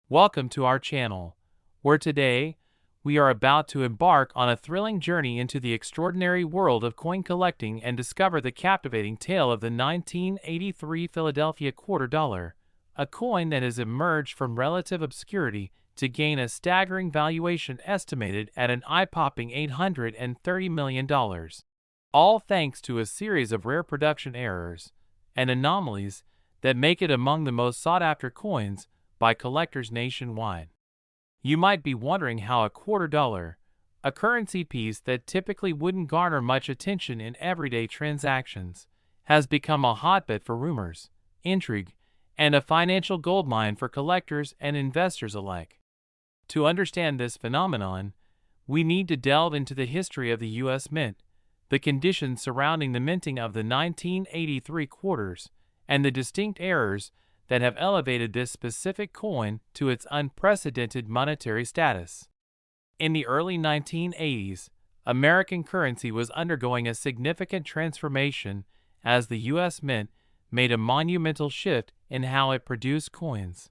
Welcome to our channel, where today we are about to embark on a thrilling journey into the extraordinary world of coin collecting and discover the captivating tale of the 1983 Philadelphia quarter dollar, a coin that has emerged from relative obscurity to gain a staggering valuation estimated at an eye-popping $830 million, all thanks to a series of rare production errors and anomalies that make it among the most sought-after coins by collectors nationwide. You might be wondering how a quarter dollar, a currency piece that typically wouldn't garner much attention in everyday transactions, has become a hotbed for rumors, intrigue, and a financial goldmine for collectors and investors alike. To understand this phenomenon, we need to delve into the history of the U.S. Mint, the conditions surrounding the minting of the 1983 quarters, and the distinct errors that have elevated this specific coin to its unprecedented monetary status. In the early 1980s, American currency was undergoing a significant transformation as the U.S. Mint made a monumental shift in how it produced coins,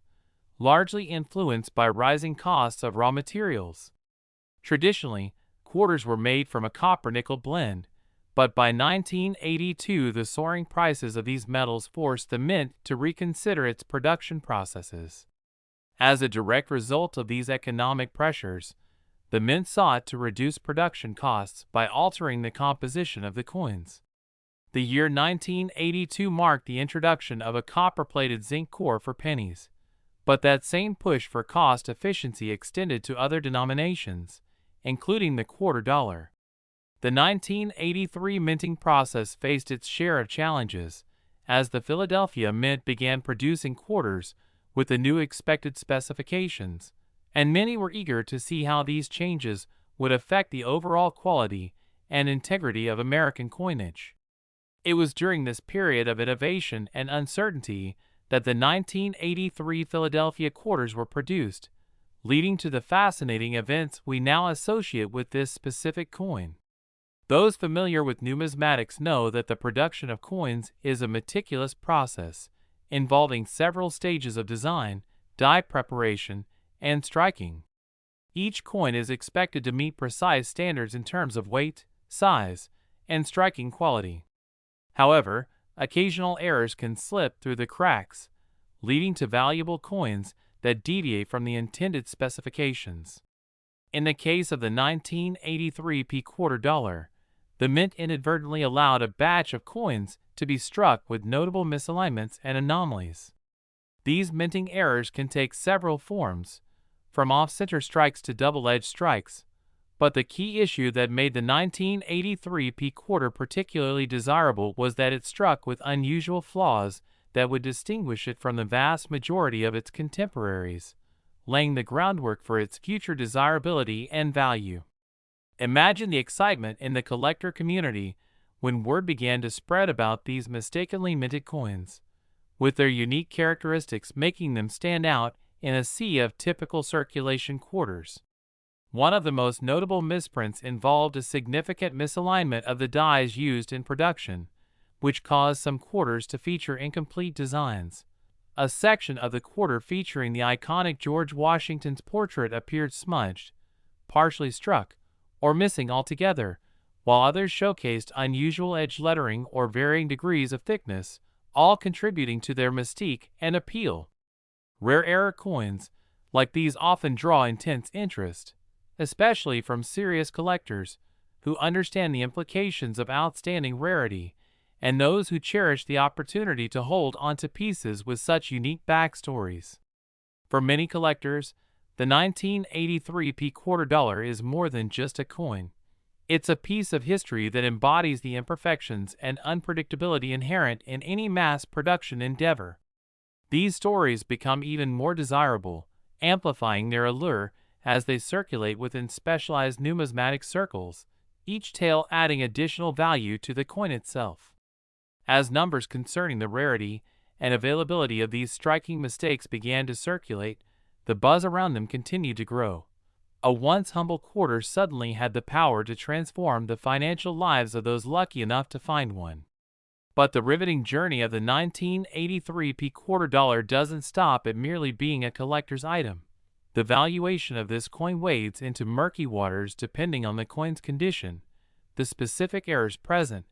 largely influenced by rising costs of raw materials. Traditionally, quarters were made from a copper-nickel blend, but by 1982 the soaring prices of these metals forced the mint to reconsider its production processes. As a direct result of these economic pressures, the mint sought to reduce production costs by altering the composition of the coins. The year 1982 marked the introduction of a copper-plated zinc core for pennies, but that same push for cost efficiency extended to other denominations, including the quarter dollar. The 1983 minting process faced its share of challenges, as the Philadelphia Mint began producing quarters with the new expected specifications, and many were eager to see how these changes would affect the overall quality and integrity of American coinage. It was during this period of innovation and uncertainty that the 1983 Philadelphia quarters were produced, leading to the fascinating events we now associate with this specific coin. Those familiar with numismatics know that the production of coins is a meticulous process, involving several stages of design, die preparation, and striking. Each coin is expected to meet precise standards in terms of weight, size, and striking quality. However, occasional errors can slip through the cracks, leading to valuable coins that deviate from the intended specifications. In the case of the 1983 quarter dollar, the mint inadvertently allowed a batch of coins to be struck with notable misalignments and anomalies. These minting errors can take several forms, from off-center strikes to double-edged strikes, but the key issue that made the 1983 quarter particularly desirable was that it struck with unusual flaws that would distinguish it from the vast majority of its contemporaries, laying the groundwork for its future desirability and value. Imagine the excitement in the collector community when word began to spread about these mistakenly minted coins, with their unique characteristics making them stand out in a sea of typical circulation quarters. One of the most notable misprints involved a significant misalignment of the dies used in production, which caused some quarters to feature incomplete designs. A section of the quarter featuring the iconic George Washington's portrait appeared smudged, partially struck, or missing altogether, while others showcased unusual edge lettering or varying degrees of thickness, all contributing to their mystique and appeal. Rare error coins, like these, often draw intense interest, especially from serious collectors who understand the implications of outstanding rarity, and those who cherish the opportunity to hold onto pieces with such unique backstories. For many collectors, the 1983 quarter dollar is more than just a coin. It's a piece of history that embodies the imperfections and unpredictability inherent in any mass production endeavor. These stories become even more desirable, amplifying their allure as they circulate within specialized numismatic circles, each tale adding additional value to the coin itself. As numbers concerning the rarity and availability of these striking mistakes began to circulate, the buzz around them continued to grow. A once humble quarter suddenly had the power to transform the financial lives of those lucky enough to find one. But the riveting journey of the 1983 quarter dollar doesn't stop at merely being a collector's item. The valuation of this coin wades into murky waters depending on the coin's condition, the specific errors present,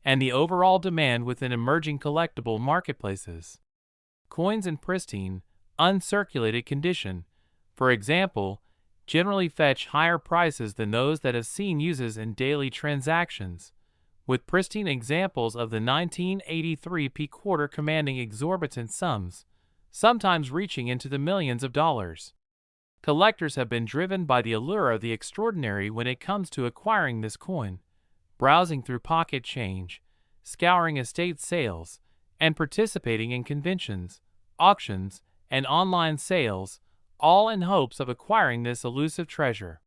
and the overall demand within emerging collectible marketplaces. Coins in pristine, uncirculated condition, for example, generally fetch higher prices than those that have seen uses in daily transactions, with pristine examples of the 1983 P quarter commanding exorbitant sums, sometimes reaching into the millions of dollars. Collectors have been driven by the allure of the extraordinary when it comes to acquiring this coin, browsing through pocket change, scouring estate sales, and participating in conventions, auctions, and online sales, all in hopes of acquiring this elusive treasure.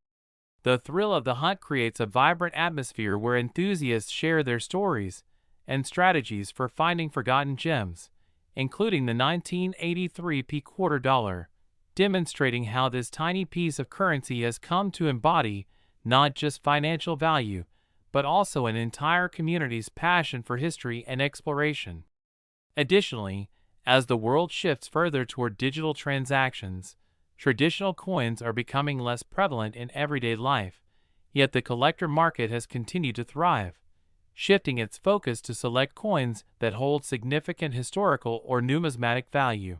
The thrill of the hunt creates a vibrant atmosphere where enthusiasts share their stories and strategies for finding forgotten gems, including the 1983 P quarter dollar, demonstrating how this tiny piece of currency has come to embody not just financial value, but also an entire community's passion for history and exploration. Additionally, as the world shifts further toward digital transactions, traditional coins are becoming less prevalent in everyday life, yet the collector market has continued to thrive, shifting its focus to select coins that hold significant historical or numismatic value.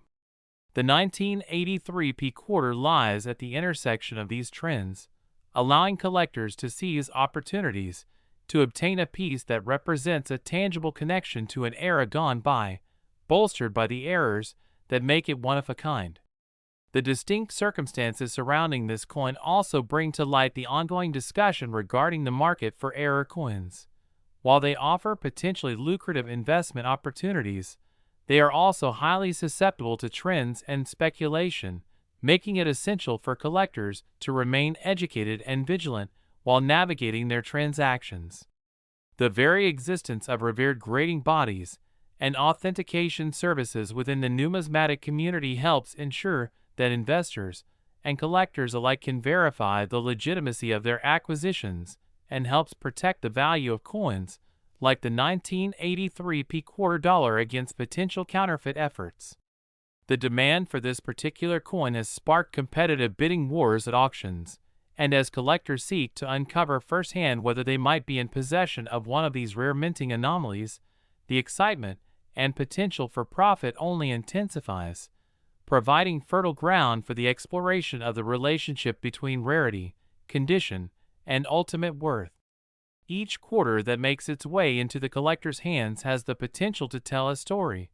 The 1983 P quarter lies at the intersection of these trends, allowing collectors to seize opportunities to obtain a piece that represents a tangible connection to an era gone by, bolstered by the errors that make it one of a kind. The distinct circumstances surrounding this coin also bring to light the ongoing discussion regarding the market for error coins. While they offer potentially lucrative investment opportunities, they are also highly susceptible to trends and speculation, making it essential for collectors to remain educated and vigilant while navigating their transactions. The very existence of revered grading bodies and authentication services within the numismatic community helps ensure that investors and collectors alike can verify the legitimacy of their acquisitions and helps protect the value of coins like the 1983 P quarter dollar against potential counterfeit efforts. The demand for this particular coin has sparked competitive bidding wars at auctions, and as collectors seek to uncover firsthand whether they might be in possession of one of these rare minting anomalies, the excitement and potential for profit only intensifies, providing fertile ground for the exploration of the relationship between rarity, condition, and ultimate worth. Each quarter that makes its way into the collector's hands has the potential to tell a story,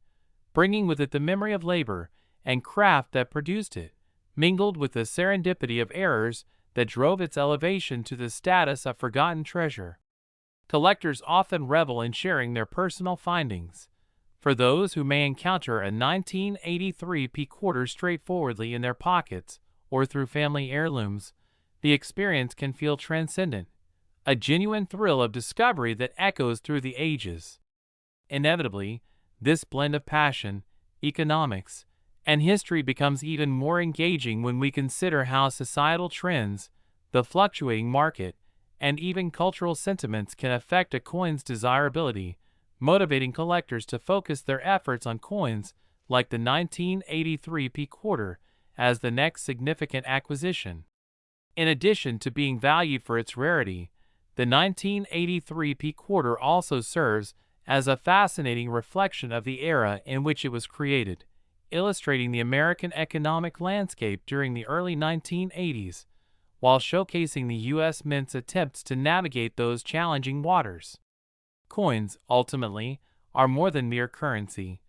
bringing with it the memory of labor and craft that produced it, mingled with the serendipity of errors that drove its elevation to the status of forgotten treasure. Collectors often revel in sharing their personal findings. For those who may encounter a 1983 P quarter straightforwardly in their pockets or through family heirlooms, the experience can feel transcendent, a genuine thrill of discovery that echoes through the ages. Inevitably, this blend of passion, economics, and history becomes even more engaging when we consider how societal trends, the fluctuating market, and even cultural sentiments can affect a coin's desirability, motivating collectors to focus their efforts on coins like the 1983 P quarter as the next significant acquisition. In addition to being valued for its rarity, the 1983 P quarter also serves as a fascinating reflection of the era in which it was created, illustrating the American economic landscape during the early 1980s, while showcasing the U.S. Mint's attempts to navigate those challenging waters. Coins, ultimately, are more than mere currency.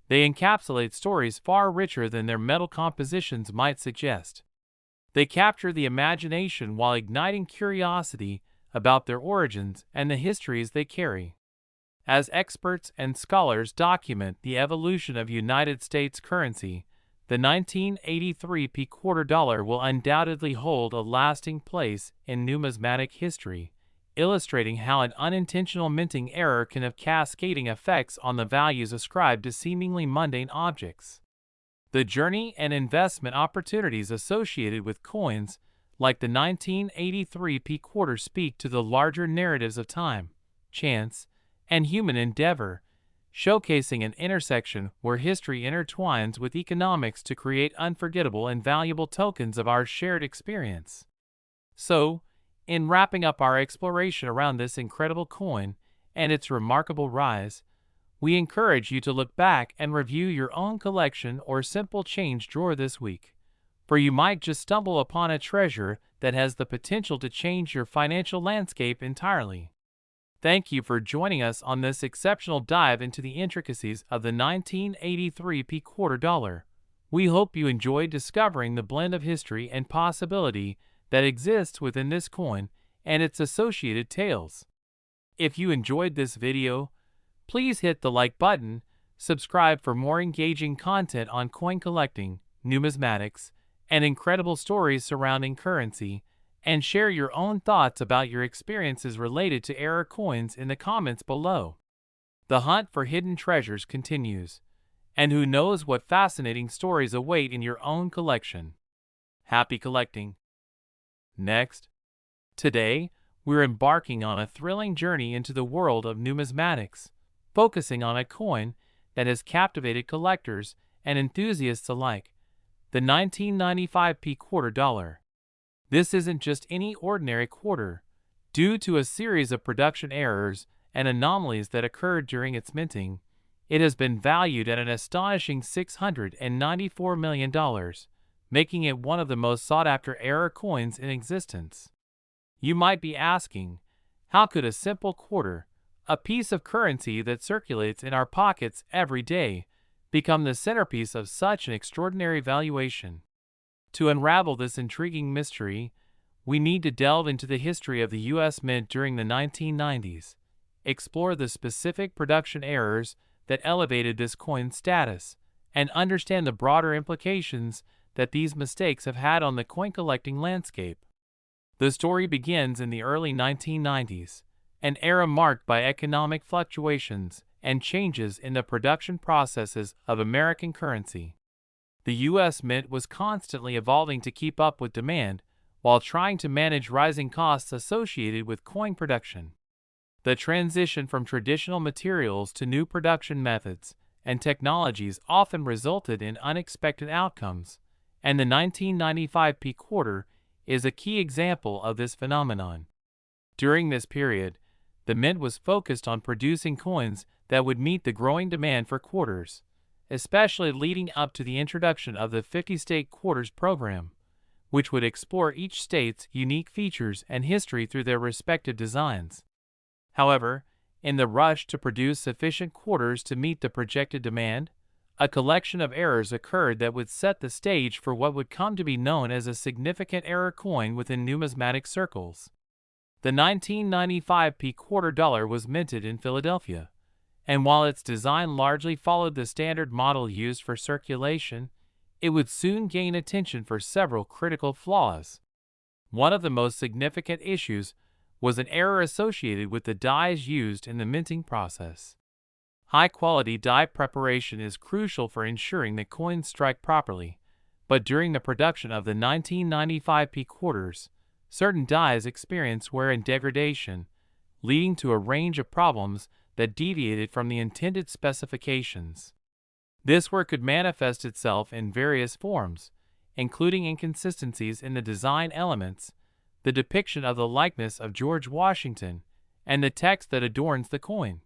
They encapsulate stories far richer than their metal compositions might suggest. They capture the imagination while igniting curiosity about their origins and the histories they carry. As experts and scholars document the evolution of United States currency, the 1983 P quarter dollar will undoubtedly hold a lasting place in numismatic history, illustrating how an unintentional minting error can have cascading effects on the values ascribed to seemingly mundane objects. The journey and investment opportunities associated with coins like the 1983 P quarter speak to the larger narratives of time, chance, and human endeavor, showcasing an intersection where history intertwines with economics to create unforgettable and valuable tokens of our shared experience. So, in wrapping up our exploration around this incredible coin and its remarkable rise, we encourage you to look back and review your own collection or simple change drawer this week, for you might just stumble upon a treasure that has the potential to change your financial landscape entirely. Thank you for joining us on this exceptional dive into the intricacies of the 1983 quarter dollar. We hope you enjoyed discovering the blend of history and possibility that exists within this coin and its associated tales. If you enjoyed this video, please hit the like button, subscribe for more engaging content on coin collecting, numismatics, and incredible stories surrounding currency, and share your own thoughts about your experiences related to era coins in the comments below. The hunt for hidden treasures continues, and who knows what fascinating stories await in your own collection. Happy collecting! Next, today, we're embarking on a thrilling journey into the world of numismatics, focusing on a coin that has captivated collectors and enthusiasts alike, the 1995 quarter dollar. This isn't just any ordinary quarter. Due to a series of production errors and anomalies that occurred during its minting, it has been valued at an astonishing $694 million, making it one of the most sought-after era coins in existence. You might be asking, how could a simple quarter, a piece of currency that circulates in our pockets every day, become the centerpiece of such an extraordinary valuation? To unravel this intriguing mystery, we need to delve into the history of the U.S. Mint during the 1990s, explore the specific production errors that elevated this coin's status, and understand the broader implications that these mistakes have had on the coin collecting landscape. The story begins in the early 1990s, an era marked by economic fluctuations and changes in the production processes of American currency. The U.S. Mint was constantly evolving to keep up with demand while trying to manage rising costs associated with coin production. The transition from traditional materials to new production methods and technologies often resulted in unexpected outcomes, and the 1995 quarter is a key example of this phenomenon. During this period, the Mint was focused on producing coins that would meet the growing demand for quarters, especially leading up to the introduction of the 50-state quarters program, which would explore each state's unique features and history through their respective designs. However, in the rush to produce sufficient quarters to meet the projected demand, a collection of errors occurred that would set the stage for what would come to be known as a significant error coin within numismatic circles. The 1995 quarter dollar was minted in Philadelphia, and while its design largely followed the standard model used for circulation, it would soon gain attention for several critical flaws. One of the most significant issues was an error associated with the dies used in the minting process. High-quality die preparation is crucial for ensuring that coins strike properly, but during the production of the 1995 quarters, certain dies experienced wear and degradation, leading to a range of problems that deviated from the intended specifications. This work could manifest itself in various forms, including inconsistencies in the design elements, the depiction of the likeness of George Washington, and the text that adorns the coin.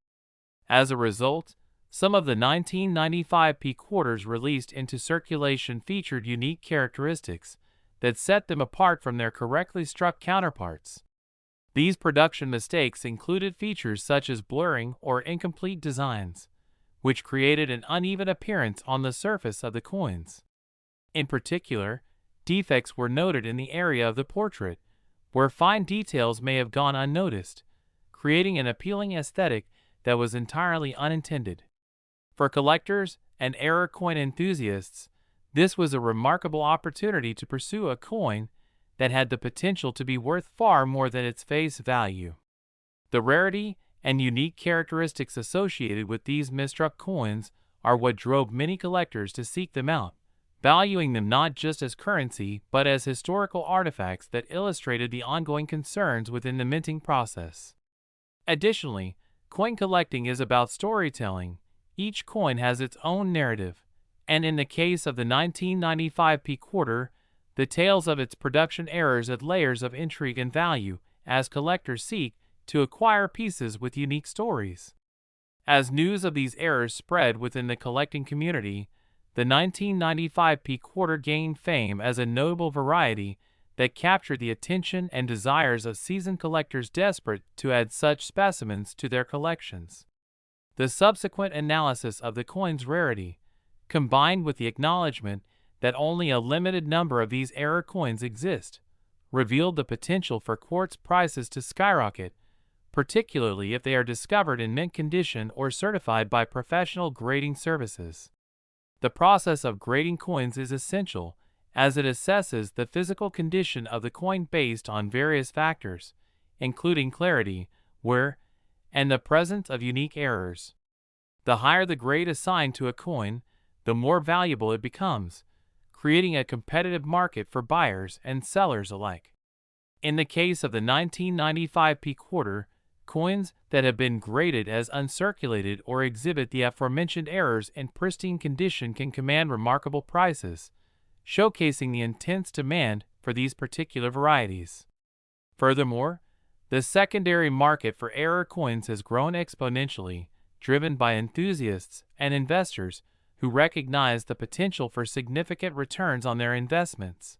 As a result, some of the 1995 quarters released into circulation featured unique characteristics that set them apart from their correctly struck counterparts. These production mistakes included features such as blurring or incomplete designs, which created an uneven appearance on the surface of the coins. In particular, defects were noted in the area of the portrait, where fine details may have gone unnoticed, creating an appealing aesthetic that was entirely unintended. For collectors and error coin enthusiasts, this was a remarkable opportunity to pursue a coin that had the potential to be worth far more than its face value. The rarity and unique characteristics associated with these misstruck coins are what drove many collectors to seek them out, valuing them not just as currency but as historical artifacts that illustrated the ongoing concerns within the minting process. Additionally, coin collecting is about storytelling, Each coin has its own narrative, and in the case of the 1995 P quarter, the tales of its production errors add layers of intrigue and value as collectors seek to acquire pieces with unique stories. As news of these errors spread within the collecting community, the 1995 P quarter gained fame as a notable variety that captured the attention and desires of seasoned collectors desperate to add such specimens to their collections. The subsequent analysis of the coin's rarity, combined with the acknowledgement that only a limited number of these error coins exist, revealed the potential for quartz prices to skyrocket, particularly if they are discovered in mint condition or certified by professional grading services. The process of grading coins is essential, as it assesses the physical condition of the coin based on various factors, including clarity, wear, and the presence of unique errors. The higher the grade assigned to a coin, the more valuable it becomes, creating a competitive market for buyers and sellers alike. In the case of the 1995 P quarter, coins that have been graded as uncirculated or exhibit the aforementioned errors in pristine condition can command remarkable prices, showcasing the intense demand for these particular varieties. Furthermore, the secondary market for error coins has grown exponentially, driven by enthusiasts and investors who recognize the potential for significant returns on their investments.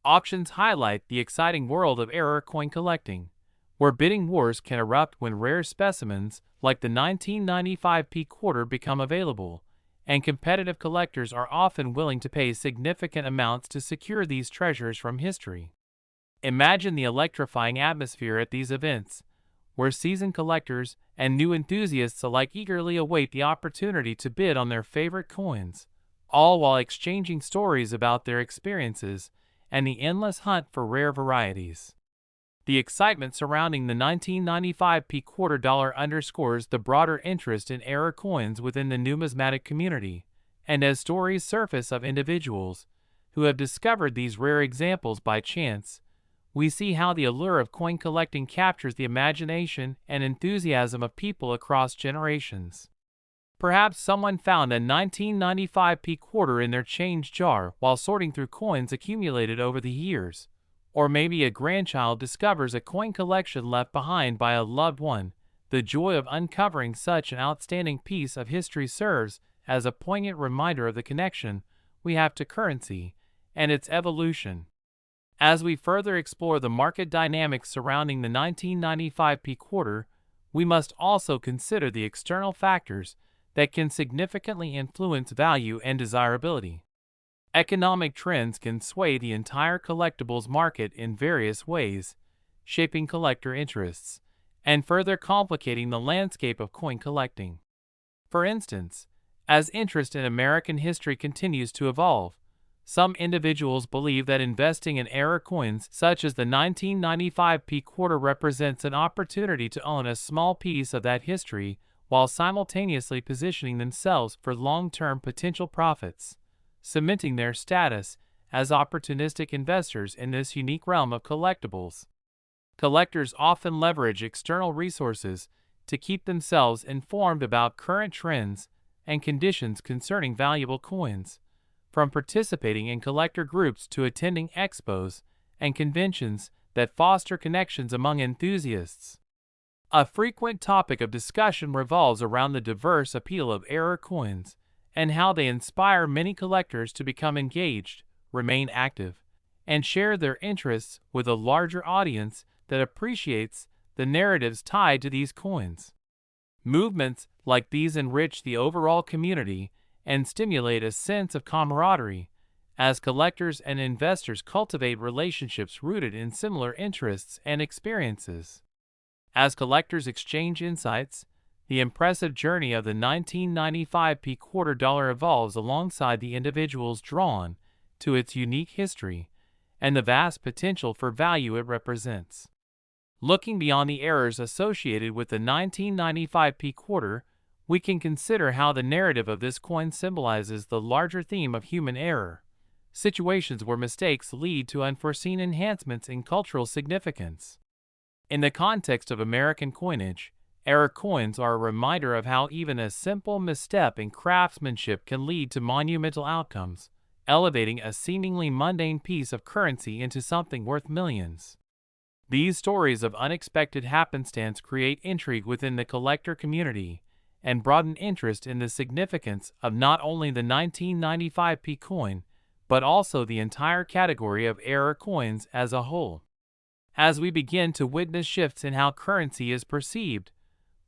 Auctions highlight the exciting world of error coin collecting, where bidding wars can erupt when rare specimens like the 1995 P quarter become available, and competitive collectors are often willing to pay significant amounts to secure these treasures from history. Imagine the electrifying atmosphere at these events, where seasoned collectors and new enthusiasts alike eagerly await the opportunity to bid on their favorite coins, all while exchanging stories about their experiences and the endless hunt for rare varieties. The excitement surrounding the 1995 P quarter dollar underscores the broader interest in error coins within the numismatic community, and as stories surface of individuals who have discovered these rare examples by chance, we see how the allure of coin collecting captures the imagination and enthusiasm of people across generations. Perhaps someone found a 1995 P quarter in their change jar while sorting through coins accumulated over the years, or maybe a grandchild discovers a coin collection left behind by a loved one. The joy of uncovering such an outstanding piece of history serves as a poignant reminder of the connection we have to currency and its evolution. As we further explore the market dynamics surrounding the 1995 P quarter, we must also consider the external factors that can significantly influence value and desirability. Economic trends can sway the entire collectibles market in various ways, shaping collector interests and further complicating the landscape of coin collecting. For instance, as interest in American history continues to evolve, some individuals believe that investing in error coins such as the 1995 P quarter represents an opportunity to own a small piece of that history while simultaneously positioning themselves for long-term potential profits, cementing their status as opportunistic investors in this unique realm of collectibles. Collectors often leverage external resources to keep themselves informed about current trends and conditions concerning valuable coins, from participating in collector groups to attending expos and conventions that foster connections among enthusiasts. A frequent topic of discussion revolves around the diverse appeal of error coins and how they inspire many collectors to become engaged, remain active, and share their interests with a larger audience that appreciates the narratives tied to these coins. Movements like these enrich the overall community and stimulate a sense of camaraderie, as collectors and investors cultivate relationships rooted in similar interests and experiences. As collectors exchange insights, the impressive journey of the 1995 P quarter dollar evolves alongside the individuals drawn to its unique history and the vast potential for value it represents. Looking beyond the errors associated with the 1995 P quarter, we can consider how the narrative of this coin symbolizes the larger theme of human error, situations where mistakes lead to unforeseen enhancements in cultural significance. In the context of American coinage, Error coins are a reminder of how even a simple misstep in craftsmanship can lead to monumental outcomes, elevating a seemingly mundane piece of currency into something worth millions. These stories of unexpected happenstance create intrigue within the collector community and broaden interest in the significance of not only the 1995p coin, but also the entire category of error coins as a whole. As we begin to witness shifts in how currency is perceived,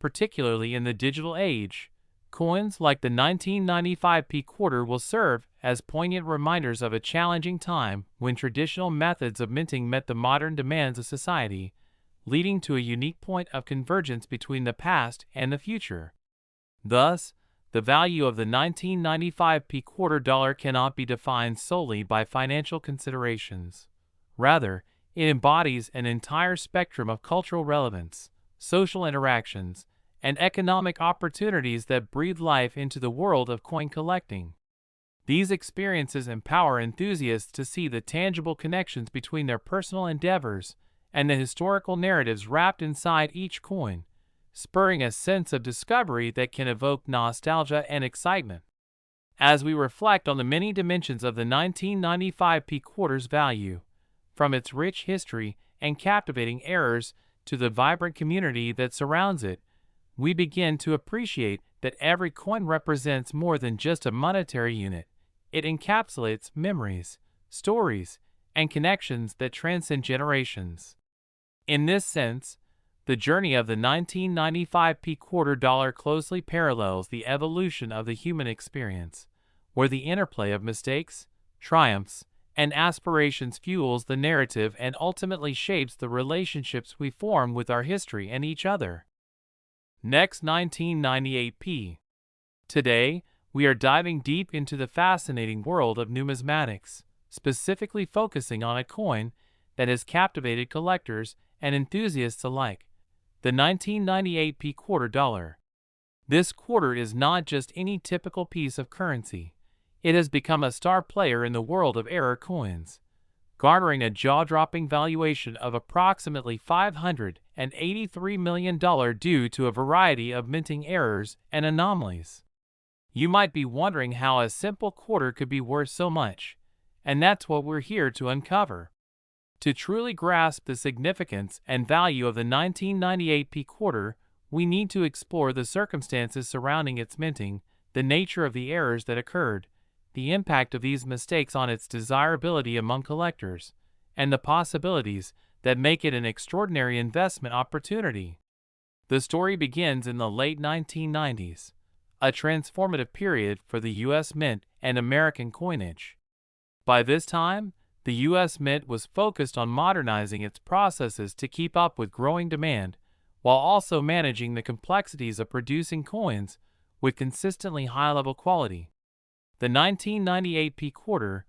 particularly in the digital age, coins like the 1995p quarter will serve as poignant reminders of a challenging time when traditional methods of minting met the modern demands of society, leading to a unique point of convergence between the past and the future. Thus, the value of the 1995p quarter dollar cannot be defined solely by financial considerations. Rather, it embodies an entire spectrum of cultural relevance, social interactions, and economic opportunities that breathe life into the world of coin collecting. These experiences empower enthusiasts to see the tangible connections between their personal endeavors and the historical narratives wrapped inside each coin, spurring a sense of discovery that can evoke nostalgia and excitement. As we reflect on the many dimensions of the 1995p quarter's value, from its rich history and captivating errors to the vibrant community that surrounds it, we begin to appreciate that every coin represents more than just a monetary unit. It encapsulates memories, stories, and connections that transcend generations. In this sense, the journey of the 1995p quarter dollar closely parallels the evolution of the human experience, where the interplay of mistakes, triumphs, and aspirations fuels the narrative and ultimately shapes the relationships we form with our history and each other. Next, 1998p. Today, we are diving deep into the fascinating world of numismatics, specifically focusing on a coin that has captivated collectors and enthusiasts alike, the 1998p quarter dollar. This quarter is not just any typical piece of currency. It has become a star player in the world of error coins, garnering a jaw-dropping valuation of approximately $583 million due to a variety of minting errors and anomalies. You might be wondering how a simple quarter could be worth so much, and that's what we're here to uncover. To truly grasp the significance and value of the 1998p quarter, we need to explore the circumstances surrounding its minting, the nature of the errors that occurred, the impact of these mistakes on its desirability among collectors, and the possibilities that make it an extraordinary investment opportunity. The story begins in the late 1990s, a transformative period for the U.S. Mint and American coinage. By this time, the U.S. Mint was focused on modernizing its processes to keep up with growing demand, while also managing the complexities of producing coins with consistently high-level quality. The 1998p quarter,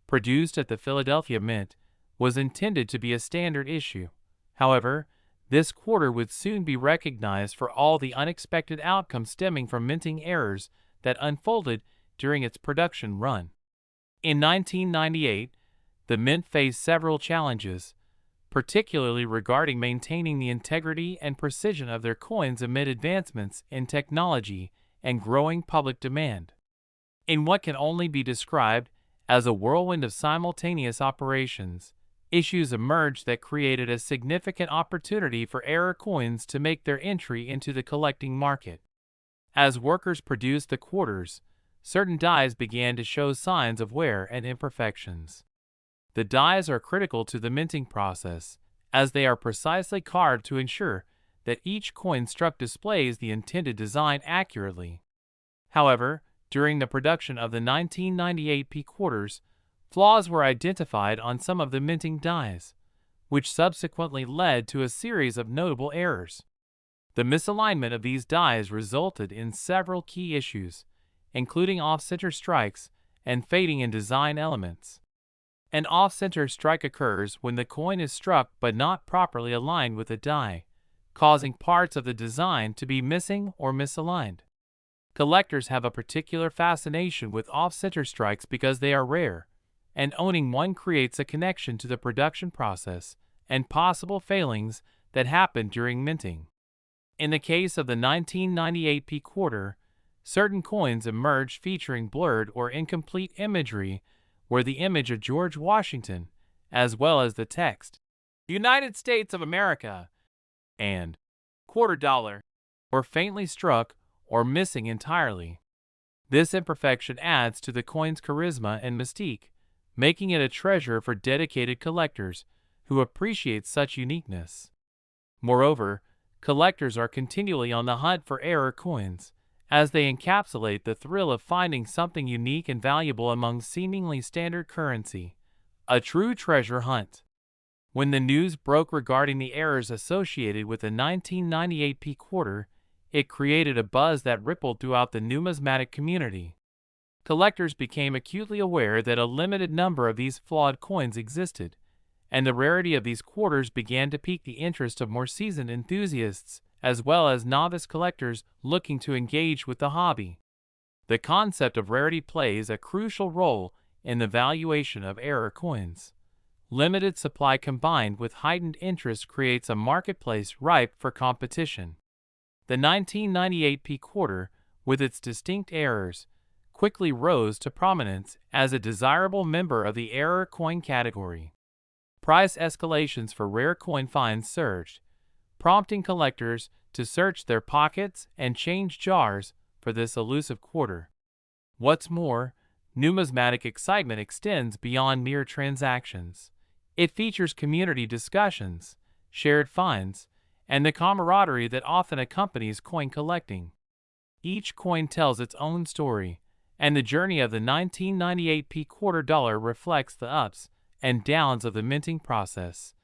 produced at the Philadelphia Mint, was intended to be a standard issue. However, this quarter would soon be recognized for all the unexpected outcomes stemming from minting errors that unfolded during its production run. In 1998, the Mint faced several challenges, particularly regarding maintaining the integrity and precision of their coins amid advancements in technology and growing public demand. In what can only be described as a whirlwind of simultaneous operations, issues emerged that created a significant opportunity for error coins to make their entry into the collecting market. As workers produced the quarters, certain dies began to show signs of wear and imperfections. The dies are critical to the minting process, as they are precisely carved to ensure that each coin struck displays the intended design accurately. However, during the production of the 1998p quarters, flaws were identified on some of the minting dies, which subsequently led to a series of notable errors. The misalignment of these dies resulted in several key issues, including off-center strikes and fading in design elements. An off-center strike occurs when the coin is struck but not properly aligned with the die, causing parts of the design to be missing or misaligned. Collectors have a particular fascination with off-center strikes because they are rare, and owning one creates a connection to the production process and possible failings that happen during minting. In the case of the 1998 p quarter, certain coins emerged featuring blurred or incomplete imagery where the image of George Washington, as well as the text, United States of America, and quarter dollar, were faintly struck or missing entirely. This imperfection adds to the coin's charisma and mystique, making it a treasure for dedicated collectors who appreciate such uniqueness. Moreover, collectors are continually on the hunt for error coins, as they encapsulate the thrill of finding something unique and valuable among seemingly standard currency. A true treasure hunt. When the news broke regarding the errors associated with the 1998 p quarter, it created a buzz that rippled throughout the numismatic community. Collectors became acutely aware that a limited number of these flawed coins existed, and the rarity of these quarters began to pique the interest of more seasoned enthusiasts, as well as novice collectors looking to engage with the hobby. The concept of rarity plays a crucial role in the valuation of error coins. Limited supply combined with heightened interest creates a marketplace ripe for competition. The 1998 p quarter, with its distinct errors, quickly rose to prominence as a desirable member of the error coin category. Price escalations for rare coin finds surged, prompting collectors to search their pockets and change jars for this elusive quarter. What's more, numismatic excitement extends beyond mere transactions. It features community discussions, shared finds, and the camaraderie that often accompanies coin collecting. Each coin tells its own story, and the journey of the 1998 p quarter dollar reflects the ups and downs of the minting process,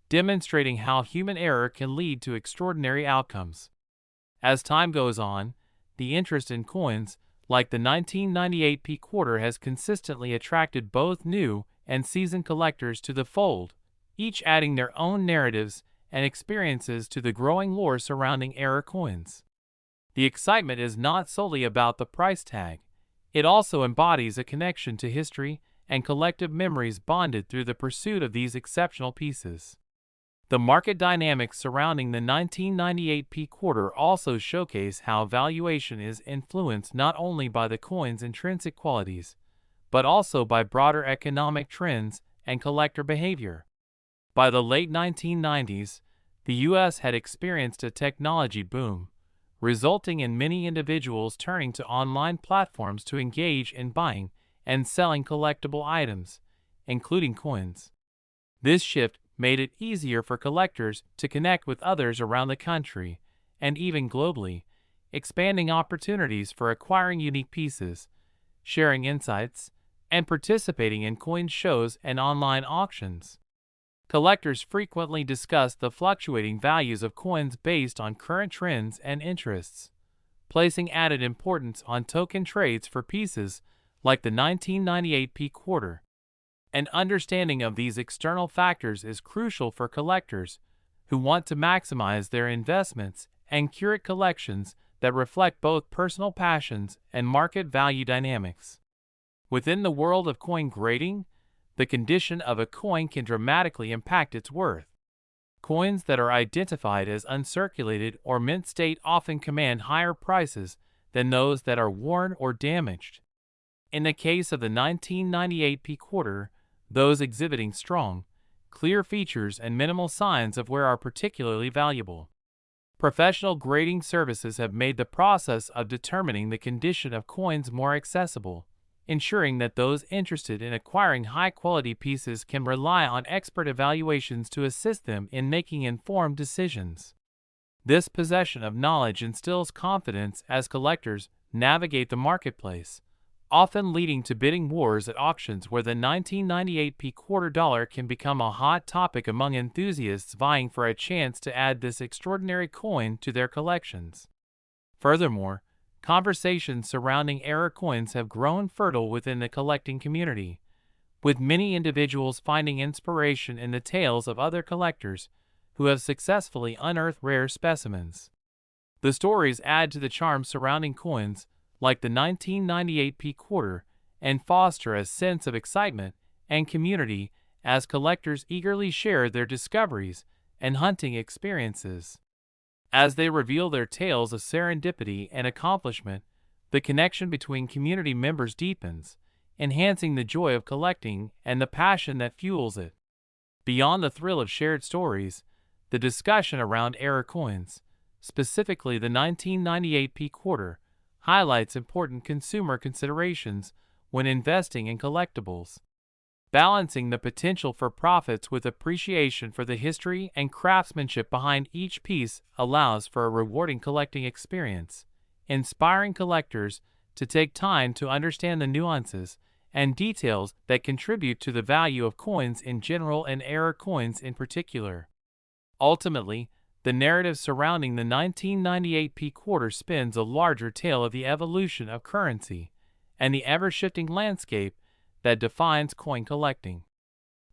demonstrating how human error can lead to extraordinary outcomes. As time goes on, the interest in coins like the 1998 p quarter has consistently attracted both new and seasoned collectors to the fold, each adding their own narratives and experiences to the growing lore surrounding error coins. The excitement is not solely about the price tag. It also embodies a connection to history and collective memories bonded through the pursuit of these exceptional pieces. The market dynamics surrounding the 1998 p quarter also showcase how valuation is influenced not only by the coin's intrinsic qualities, but also by broader economic trends and collector behavior. By the late 1990s, the U.S. had experienced a technology boom, resulting in many individuals turning to online platforms to engage in buying and selling collectible items, including coins. This shift made it easier for collectors to connect with others around the country and even globally, expanding opportunities for acquiring unique pieces, sharing insights, and participating in coin shows and online auctions. Collectors frequently discuss the fluctuating values of coins based on current trends and interests, placing added importance on token trades for pieces like the 1998 p quarter. An understanding of these external factors is crucial for collectors who want to maximize their investments and curate collections that reflect both personal passions and market value dynamics. Within the world of coin grading, the condition of a coin can dramatically impact its worth. Coins that are identified as uncirculated or mint state often command higher prices than those that are worn or damaged. In the case of the 1998 p quarter, those exhibiting strong, clear features and minimal signs of wear are particularly valuable. Professional grading services have made the process of determining the condition of coins more accessible, ensuring that those interested in acquiring high-quality pieces can rely on expert evaluations to assist them in making informed decisions. This possession of knowledge instills confidence as collectors navigate the marketplace, often leading to bidding wars at auctions where the 1998 p quarter dollar can become a hot topic among enthusiasts vying for a chance to add this extraordinary coin to their collections. Furthermore, conversations surrounding error coins have grown fertile within the collecting community, with many individuals finding inspiration in the tales of other collectors who have successfully unearthed rare specimens. The stories add to the charm surrounding coins like the 1998 p quarter and foster a sense of excitement and community as collectors eagerly share their discoveries and hunting experiences. As they reveal their tales of serendipity and accomplishment, the connection between community members deepens, enhancing the joy of collecting and the passion that fuels it. Beyond the thrill of shared stories, the discussion around error coins, specifically the 1998 P quarter, highlights important consumer considerations when investing in collectibles. Balancing the potential for profits with appreciation for the history and craftsmanship behind each piece allows for a rewarding collecting experience, inspiring collectors to take time to understand the nuances and details that contribute to the value of coins in general and error coins in particular. Ultimately, the narrative surrounding the 1998 P quarter spins a larger tale of the evolution of currency and the ever-shifting landscape that defines coin collecting.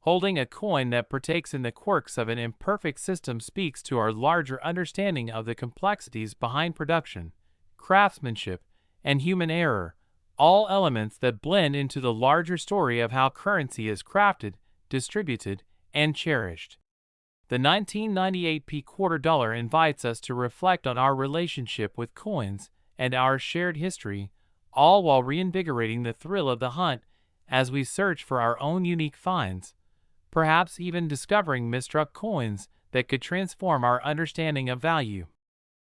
Holding a coin that partakes in the quirks of an imperfect system speaks to our larger understanding of the complexities behind production, craftsmanship, and human error, all elements that blend into the larger story of how currency is crafted, distributed, and cherished. The 1998 P quarter dollar invites us to reflect on our relationship with coins and our shared history, all while reinvigorating the thrill of the hunt as we search for our own unique finds, perhaps even discovering misstruck coins that could transform our understanding of value.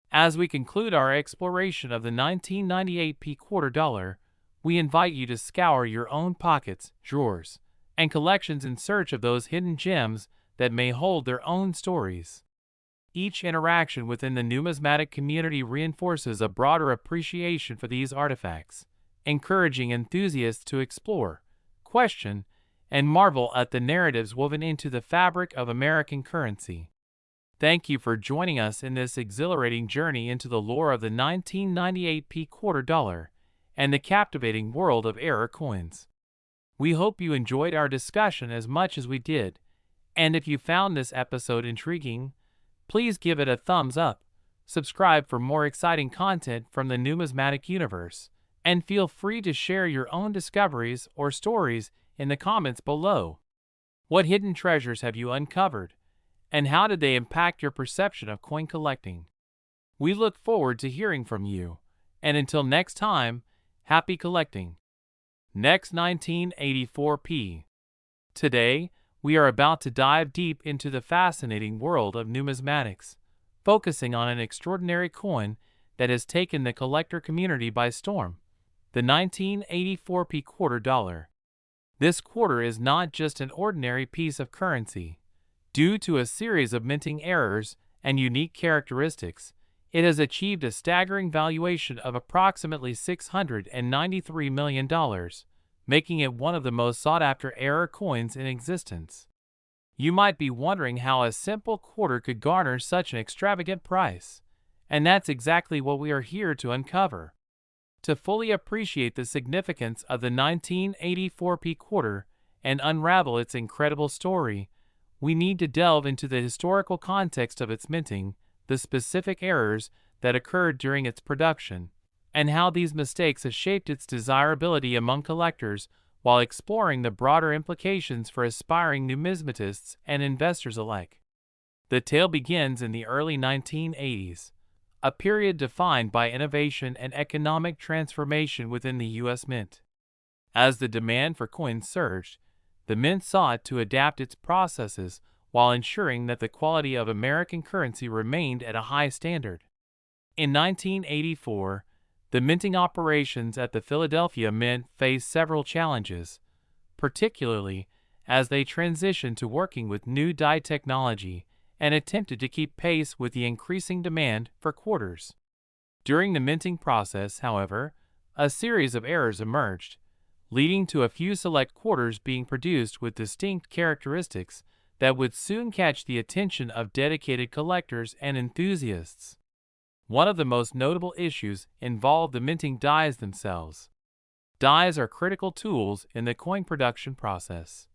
As we conclude our exploration of the 1998 P quarter dollar, we invite you to scour your own pockets, drawers, and collections in search of those hidden gems that may hold their own stories. Each interaction within the numismatic community reinforces a broader appreciation for these artifacts, encouraging enthusiasts to explore, question, and marvel at the narratives woven into the fabric of American currency. Thank you for joining us in this exhilarating journey into the lore of the 1998 P quarter dollar and the captivating world of error coins. We hope you enjoyed our discussion as much as we did, and if you found this episode intriguing, please give it a thumbs up, subscribe for more exciting content from the numismatic universe, and feel free to share your own discoveries or stories in the comments below. What hidden treasures have you uncovered, and how did they impact your perception of coin collecting? We look forward to hearing from you, and until next time, happy collecting. Next 1984 P. Today, we are about to dive deep into the fascinating world of numismatics, focusing on an extraordinary coin that has taken the collector community by storm, the 1984 P quarter dollar. This quarter is not just an ordinary piece of currency. Due to a series of minting errors and unique characteristics, it has achieved a staggering valuation of approximately $693 million, making it one of the most sought-after error coins in existence. You might be wondering how a simple quarter could garner such an extravagant price, and that's exactly what we are here to uncover. To fully appreciate the significance of the 1984 P quarter and unravel its incredible story, we need to delve into the historical context of its minting, the specific errors that occurred during its production, and how these mistakes have shaped its desirability among collectors, while exploring the broader implications for aspiring numismatists and investors alike. The tale begins in the early 1980s, a period defined by innovation and economic transformation within the U.S. Mint. As the demand for coins surged, the Mint sought to adapt its processes while ensuring that the quality of American currency remained at a high standard. In 1984, the minting operations at the Philadelphia Mint faced several challenges, particularly as they transitioned to working with new die technology and attempted to keep pace with the increasing demand for quarters. During the minting process, however, a series of errors emerged, leading to a few select quarters being produced with distinct characteristics that would soon catch the attention of dedicated collectors and enthusiasts. One of the most notable issues involved the minting dies themselves. Dies are critical tools in the coin production process.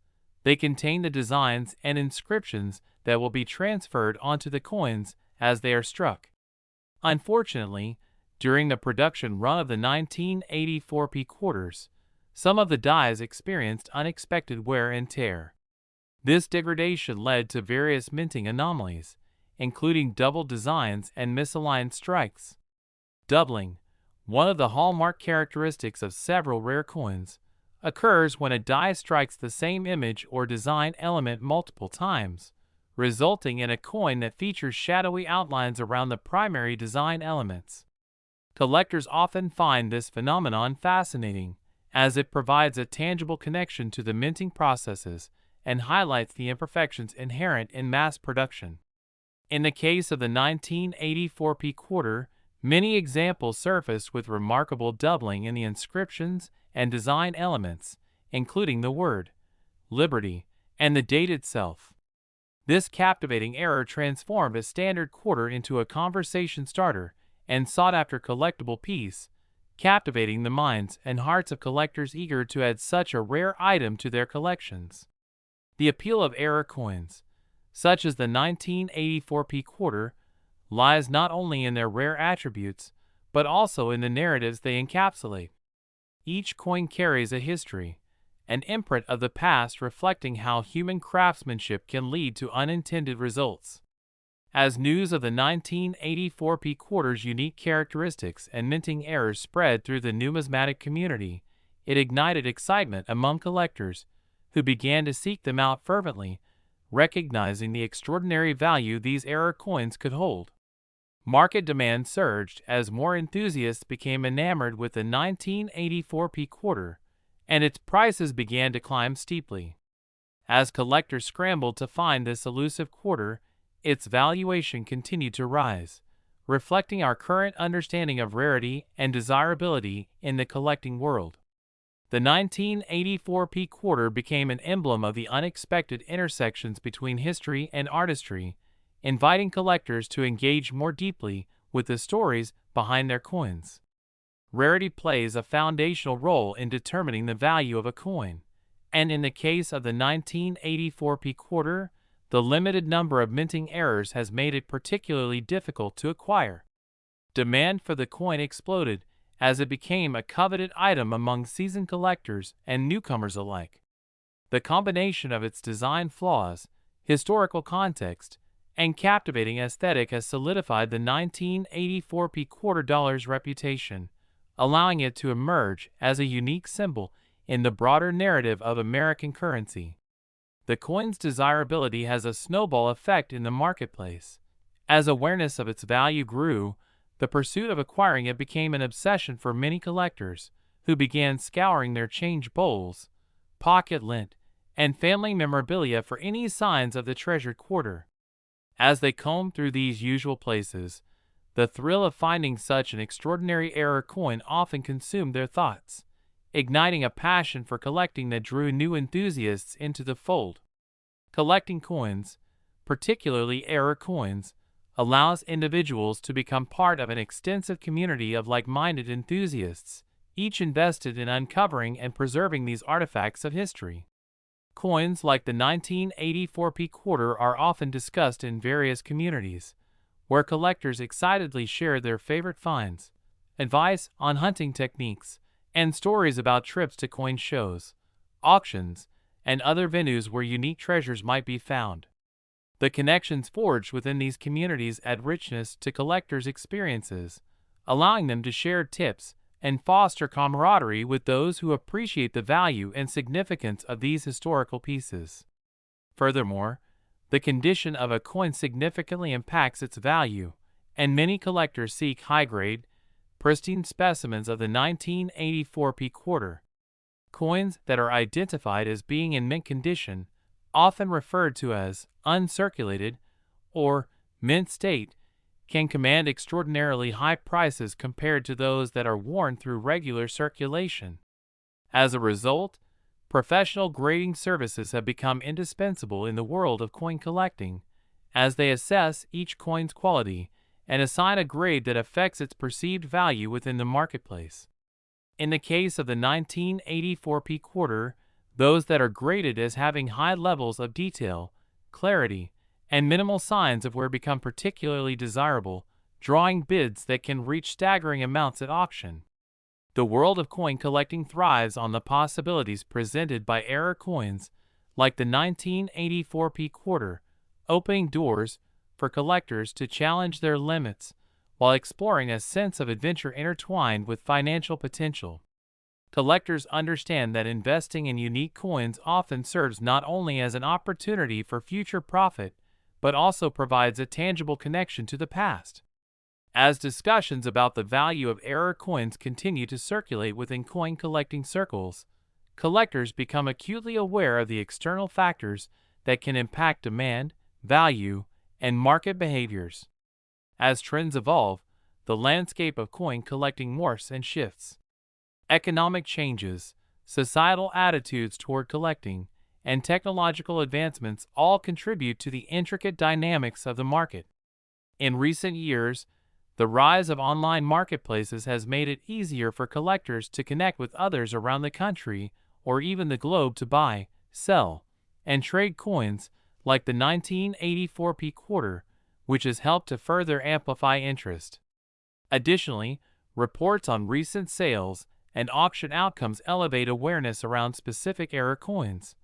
They contain the designs and inscriptions that will be transferred onto the coins as they are struck. Unfortunately, during the production run of the 1984 P quarters, some of the dies experienced unexpected wear and tear. This degradation led to various minting anomalies, including double designs and misaligned strikes. Doubling, one of the hallmark characteristics of several rare coins, occurs when a die strikes the same image or design element multiple times, resulting in a coin that features shadowy outlines around the primary design elements. Collectors often find this phenomenon fascinating, as it provides a tangible connection to the minting processes and highlights the imperfections inherent in mass production. In the case of the 1984 p quarter, many examples surfaced with remarkable doubling in the inscriptions and design elements, including the word Liberty and the date itself. This captivating error transformed a standard quarter into a conversation starter and sought-after collectible piece, captivating the minds and hearts of collectors eager to add such a rare item to their collections. The appeal of error coins, such as the 1984 p quarter, lies not only in their rare attributes, but also in the narratives they encapsulate. Each coin carries a history, an imprint of the past reflecting how human craftsmanship can lead to unintended results. As news of the 1984 p quarter's unique characteristics and minting errors spread through the numismatic community, it ignited excitement among collectors, who began to seek them out fervently, recognizing the extraordinary value these error coins could hold. Market demand surged as more enthusiasts became enamored with the 1984 p quarter, and its prices began to climb steeply. As collectors scrambled to find this elusive quarter, its valuation continued to rise, reflecting our current understanding of rarity and desirability in the collecting world. The 1984 p quarter became an emblem of the unexpected intersections between history and artistry, inviting collectors to engage more deeply with the stories behind their coins. Rarity plays a foundational role in determining the value of a coin, and in the case of the 1984 p quarter, the limited number of minting errors has made it particularly difficult to acquire. Demand for the coin exploded as it became a coveted item among seasoned collectors and newcomers alike. The combination of its design flaws, historical context, and captivating aesthetic has solidified the 1984 p quarter's reputation, allowing it to emerge as a unique symbol in the broader narrative of American currency. The coin's desirability has a snowball effect in the marketplace. As awareness of its value grew, the pursuit of acquiring it became an obsession for many collectors, who began scouring their change bowls, pocket lint, and family memorabilia for any signs of the treasured quarter. As they combed through these usual places, the thrill of finding such an extraordinary error coin often consumed their thoughts, igniting a passion for collecting that drew new enthusiasts into the fold. Collecting coins, particularly error coins, allows individuals to become part of an extensive community of like-minded enthusiasts, each invested in uncovering and preserving these artifacts of history. Coins like the 1984 p quarter are often discussed in various communities, where collectors excitedly share their favorite finds, advice on hunting techniques, and stories about trips to coin shows, auctions, and other venues where unique treasures might be found. The connections forged within these communities add richness to collectors' experiences, allowing them to share tips and foster camaraderie with those who appreciate the value and significance of these historical pieces. Furthermore, the condition of a coin significantly impacts its value, and many collectors seek high-grade, pristine specimens of the 1984 p quarter. Coins that are identified as being in mint condition, often referred to as uncirculated or mint state, can command extraordinarily high prices compared to those that are worn through regular circulation. As a result, professional grading services have become indispensable in the world of coin collecting, as they assess each coin's quality and assign a grade that affects its perceived value within the marketplace. In the case of the 1984 p quarter, those that are graded as having high levels of detail, clarity, and minimal signs of wear become particularly desirable, drawing bids that can reach staggering amounts at auction. The world of coin collecting thrives on the possibilities presented by error coins like the 1984 p quarter, opening doors for collectors to challenge their limits while exploring a sense of adventure intertwined with financial potential. Collectors understand that investing in unique coins often serves not only as an opportunity for future profit, but also provides a tangible connection to the past. As discussions about the value of error coins continue to circulate within coin collecting circles, collectors become acutely aware of the external factors that can impact demand, value, and market behaviors. As trends evolve, the landscape of coin collecting morphs and shifts. Economic changes, societal attitudes toward collecting, and technological advancements all contribute to the intricate dynamics of the market. In recent years, the rise of online marketplaces has made it easier for collectors to connect with others around the country or even the globe to buy, sell, and trade coins like the 1984 quarter, which has helped to further amplify interest. Additionally, reports on recent sales and auction outcomes elevate awareness around specific error coins,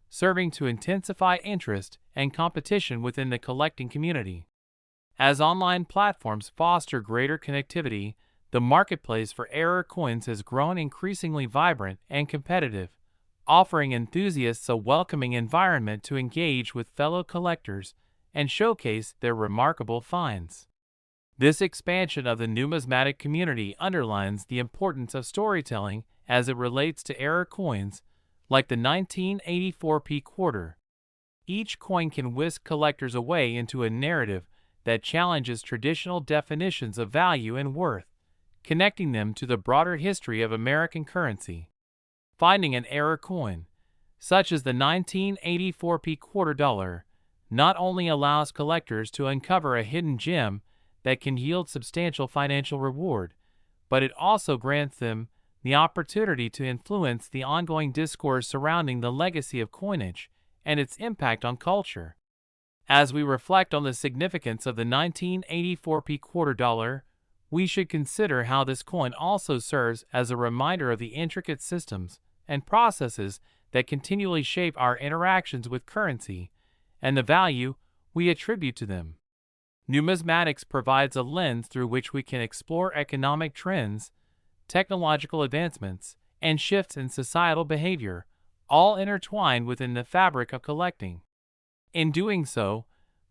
serving to intensify interest and competition within the collecting community. As online platforms foster greater connectivity, the marketplace for error coins has grown increasingly vibrant and competitive, offering enthusiasts a welcoming environment to engage with fellow collectors and showcase their remarkable finds. This expansion of the numismatic community underlines the importance of storytelling as it relates to error coins, like the 1984 quarter. Each coin can whisk collectors away into a narrative that challenges traditional definitions of value and worth, connecting them to the broader history of American currency. Finding an error coin, such as the 1984 quarter dollar, not only allows collectors to uncover a hidden gem that can yield substantial financial reward, but it also grants them the opportunity to influence the ongoing discourse surrounding the legacy of coinage and its impact on culture. As we reflect on the significance of the 1984 quarter dollar, we should consider how this coin also serves as a reminder of the intricate systems and processes that continually shape our interactions with currency and the value we attribute to them. Numismatics provides a lens through which we can explore economic trends, technological advancements, and shifts in societal behavior, all intertwined within the fabric of collecting. In doing so,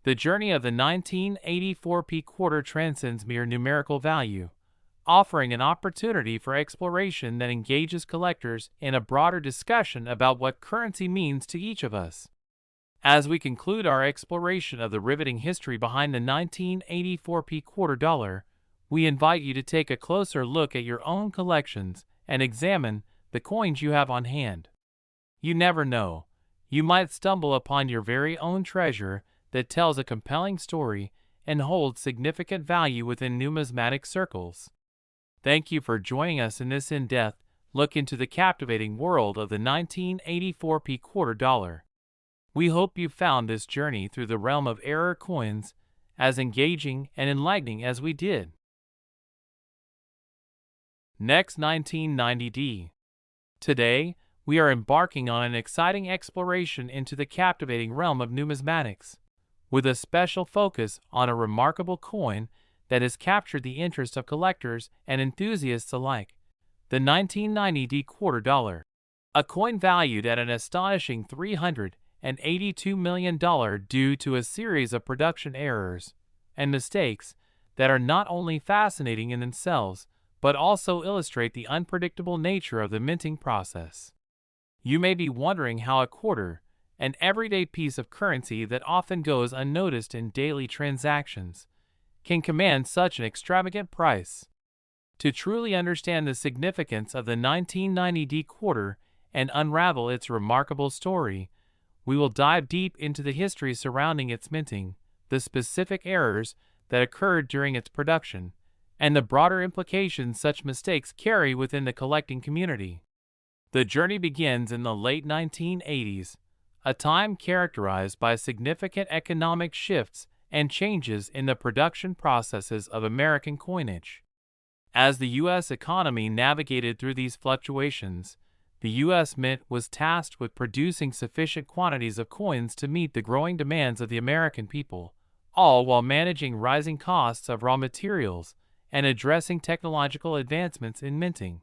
the journey of the 1984 quarter transcends mere numerical value, offering an opportunity for exploration that engages collectors in a broader discussion about what currency means to each of us. As we conclude our exploration of the riveting history behind the 1984 quarter dollar, we invite you to take a closer look at your own collections and examine the coins you have on hand. You never know, you might stumble upon your very own treasure that tells a compelling story and holds significant value within numismatic circles. Thank you for joining us in this in-depth look into the captivating world of the 1984 quarter dollar. We hope you found this journey through the realm of error coins as engaging and enlightening as we did. Next, 1990D. Today, we are embarking on an exciting exploration into the captivating realm of numismatics, with a special focus on a remarkable coin that has captured the interest of collectors and enthusiasts alike, the 1990D quarter dollar. A coin valued at an astonishing $382 million due to a series of production errors and mistakes that are not only fascinating in themselves, but also illustrate the unpredictable nature of the minting process. You may be wondering how a quarter, an everyday piece of currency that often goes unnoticed in daily transactions, can command such an extravagant price. To truly understand the significance of the 1990D quarter and unravel its remarkable story, we will dive deep into the history surrounding its minting, the specific errors that occurred during its production, and the broader implications such mistakes carry within the collecting community. The journey begins in the late 1980s, a time characterized by significant economic shifts and changes in the production processes of American coinage. As the U.S. economy navigated through these fluctuations, the U.S. Mint was tasked with producing sufficient quantities of coins to meet the growing demands of the American people, all while managing rising costs of raw materials and addressing technological advancements in minting.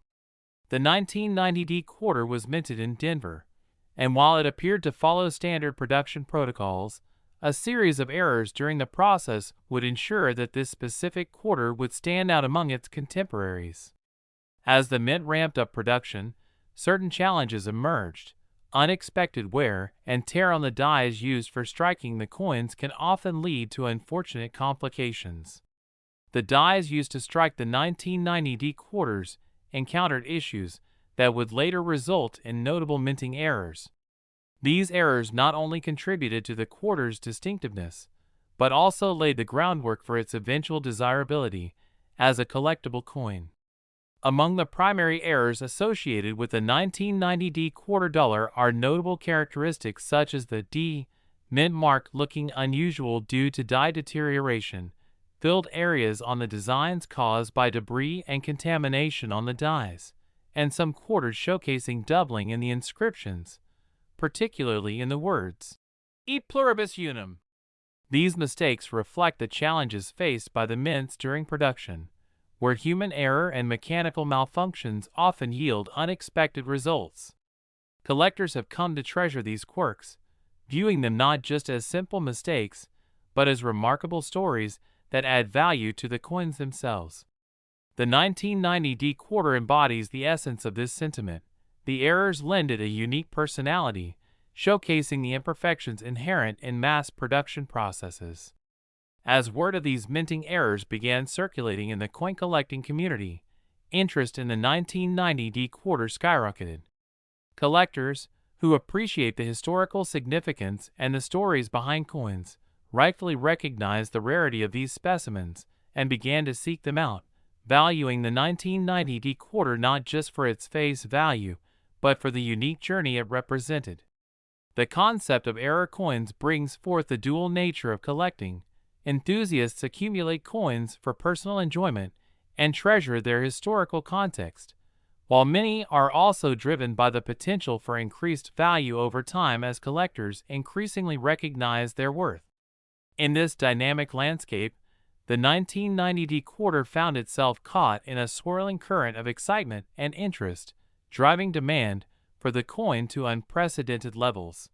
The 1990D quarter was minted in Denver, and while it appeared to follow standard production protocols, a series of errors during the process would ensure that this specific quarter would stand out among its contemporaries. As the mint ramped up production, certain challenges emerged. Unexpected wear and tear on the dies used for striking the coins can often lead to unfortunate complications. The dies used to strike the 1990D quarters encountered issues that would later result in notable minting errors. These errors not only contributed to the quarter's distinctiveness, but also laid the groundwork for its eventual desirability as a collectible coin. Among the primary errors associated with the 1990D quarter dollar are notable characteristics such as the D mint mark looking unusual due to die deterioration, filled areas on the designs caused by debris and contamination on the dies, and some quarters showcasing doubling in the inscriptions, particularly in the words "E pluribus unum." These mistakes reflect the challenges faced by the mints during production, where human error and mechanical malfunctions often yield unexpected results. Collectors have come to treasure these quirks, viewing them not just as simple mistakes, but as remarkable stories that add value to the coins themselves. The 1990D quarter embodies the essence of this sentiment. The errors lend it a unique personality, showcasing the imperfections inherent in mass production processes. As word of these minting errors began circulating in the coin collecting community, interest in the 1990D quarter skyrocketed. Collectors, who appreciate the historical significance and the stories behind coins, rightfully recognized the rarity of these specimens and began to seek them out, valuing the 1990D quarter not just for its face value, but for the unique journey it represented. The concept of error coins brings forth the dual nature of collecting. Enthusiasts accumulate coins for personal enjoyment and treasure their historical context, while many are also driven by the potential for increased value over time as collectors increasingly recognize their worth. In this dynamic landscape, the 1990D quarter found itself caught in a swirling current of excitement and interest, driving demand for the coin to unprecedented levels.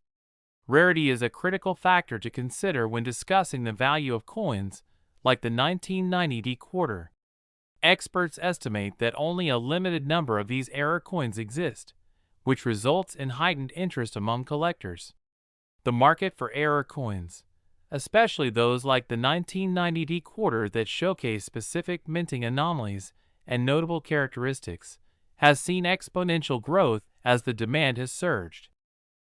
Rarity is a critical factor to consider when discussing the value of coins like the 1990D quarter. Experts estimate that only a limited number of these error coins exist, which results in heightened interest among collectors. The market for error coins, especially those like the 1990D quarter that showcase specific minting anomalies and notable characteristics, has seen exponential growth as the demand has surged.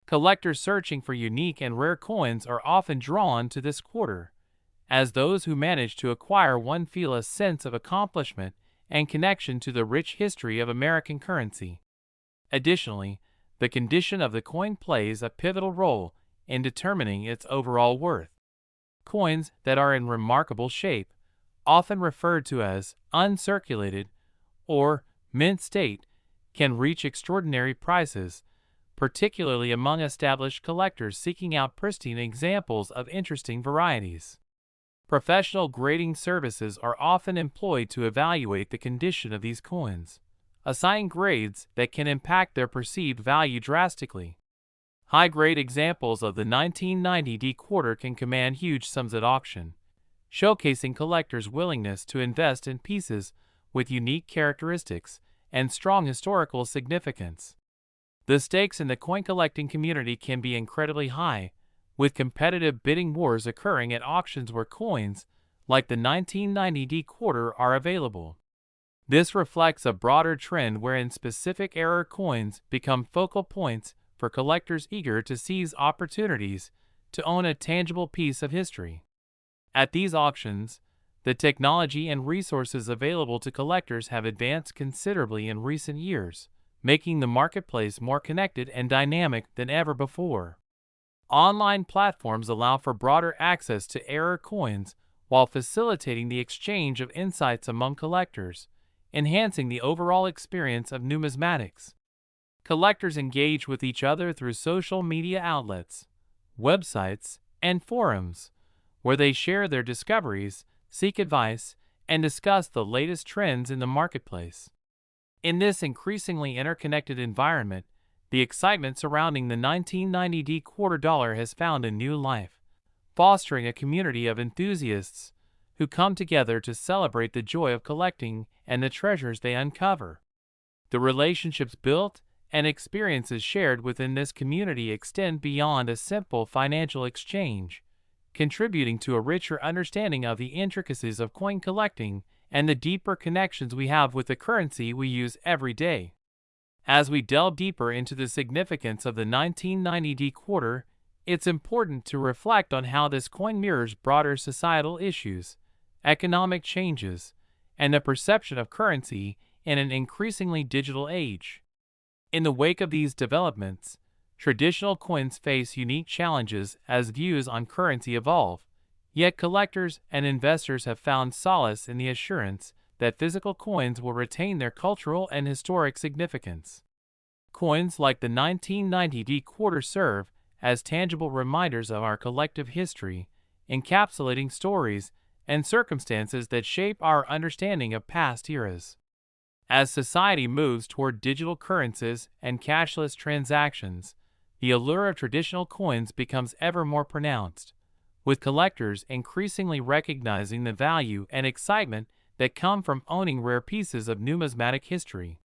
Collectors searching for unique and rare coins are often drawn to this quarter, as those who manage to acquire one feel a sense of accomplishment and connection to the rich history of American currency. Additionally, the condition of the coin plays a pivotal role in determining its overall worth. Coins that are in remarkable shape, often referred to as uncirculated or mint state, can reach extraordinary prices, particularly among established collectors seeking out pristine examples of interesting varieties. Professional grading services are often employed to evaluate the condition of these coins, assigning grades that can impact their perceived value drastically. High-grade examples of the 1990D quarter can command huge sums at auction, showcasing collectors' willingness to invest in pieces with unique characteristics and strong historical significance. The stakes in the coin collecting community can be incredibly high, with competitive bidding wars occurring at auctions where coins like the 1990D quarter are available. This reflects a broader trend wherein specific error coins become focal points for collectors eager to seize opportunities to own a tangible piece of history. At these auctions, the technology and resources available to collectors have advanced considerably in recent years, making the marketplace more connected and dynamic than ever before. Online platforms allow for broader access to error coins while facilitating the exchange of insights among collectors, enhancing the overall experience of numismatics. Collectors engage with each other through social media outlets, websites, and forums, where they share their discoveries, seek advice, and discuss the latest trends in the marketplace. In this increasingly interconnected environment, the excitement surrounding the 1990 quarter dollar has found a new life, fostering a community of enthusiasts who come together to celebrate the joy of collecting and the treasures they uncover. The relationships built and experiences shared within this community extend beyond a simple financial exchange, contributing to a richer understanding of the intricacies of coin collecting and the deeper connections we have with the currency we use every day. As we delve deeper into the significance of the 1990 quarter, it's important to reflect on how this coin mirrors broader societal issues, economic changes, and the perception of currency in an increasingly digital age. In the wake of these developments, traditional coins face unique challenges as views on currency evolve, yet collectors and investors have found solace in the assurance that physical coins will retain their cultural and historic significance. Coins like the 1990 quarter serve as tangible reminders of our collective history, encapsulating stories and circumstances that shape our understanding of past eras. As society moves toward digital currencies and cashless transactions, the allure of traditional coins becomes ever more pronounced, with collectors increasingly recognizing the value and excitement that come from owning rare pieces of numismatic history.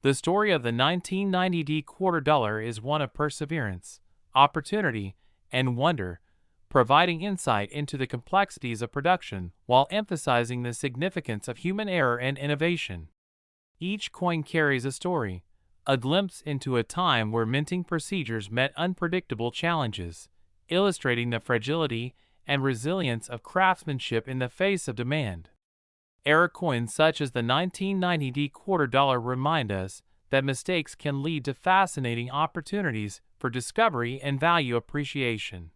The story of the 1990 quarter dollar is one of perseverance, opportunity, and wonder, providing insight into the complexities of production while emphasizing the significance of human error and innovation. Each coin carries a story, a glimpse into a time where minting procedures met unpredictable challenges, illustrating the fragility and resilience of craftsmanship in the face of demand. Error coins such as the 1990 quarter dollar remind us that mistakes can lead to fascinating opportunities for discovery and value appreciation.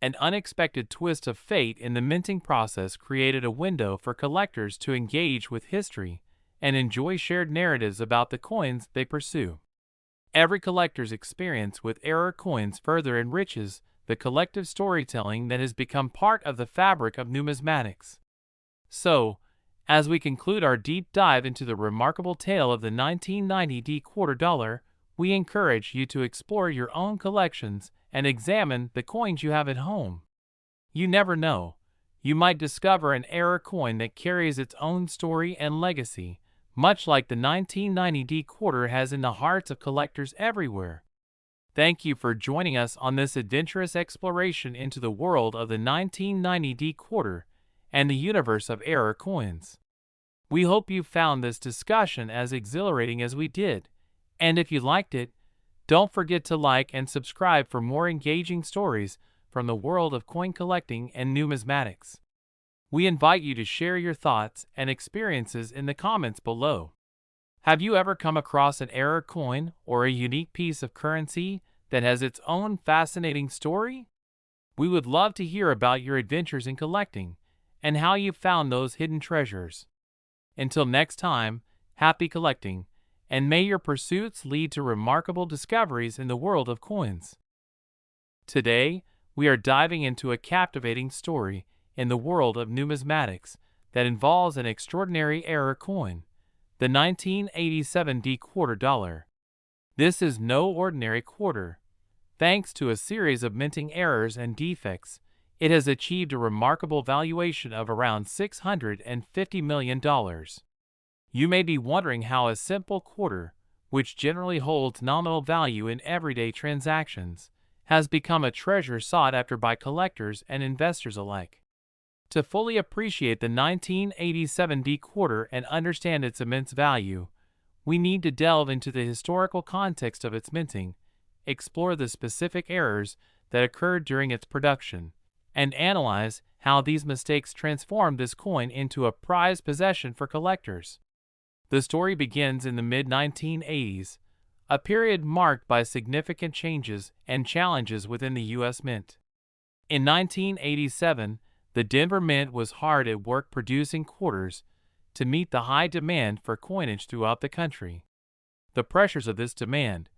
An unexpected twist of fate in the minting process created a window for collectors to engage with history and enjoy shared narratives about the coins they pursue. Every collector's experience with error coins further enriches the collective storytelling that has become part of the fabric of numismatics. So, as we conclude our deep dive into the remarkable tale of the 1990 quarter dollar, we encourage you to explore your own collections and examine the coins you have at home. You never know, you might discover an error coin that carries its own story and legacy, much like the 1990 quarter has in the hearts of collectors everywhere. Thank you for joining us on this adventurous exploration into the world of the 1990 quarter and the universe of error coins. We hope you found this discussion as exhilarating as we did, and if you liked it, don't forget to like and subscribe for more engaging stories from the world of coin collecting and numismatics. We invite you to share your thoughts and experiences in the comments below. Have you ever come across an error coin or a unique piece of currency that has its own fascinating story? We would love to hear about your adventures in collecting and how you found those hidden treasures. Until next time, happy collecting, and may your pursuits lead to remarkable discoveries in the world of coins. Today, we are diving into a captivating story in the world of numismatics that involves an extraordinary error coin, the 1987 quarter dollar. This is no ordinary quarter. Thanks to a series of minting errors and defects, it has achieved a remarkable valuation of around $650 million. You may be wondering how a simple quarter, which generally holds nominal value in everyday transactions, has become a treasure sought after by collectors and investors alike. To fully appreciate the 1987 quarter and understand its immense value, we need to delve into the historical context of its minting, explore the specific errors that occurred during its production, and analyze how these mistakes transformed this coin into a prized possession for collectors. The story begins in the mid-1980s, a period marked by significant changes and challenges within the U.S. Mint. In 1987, the Denver Mint was hard at work producing quarters to meet the high demand for coinage throughout the country. The pressures of this demand,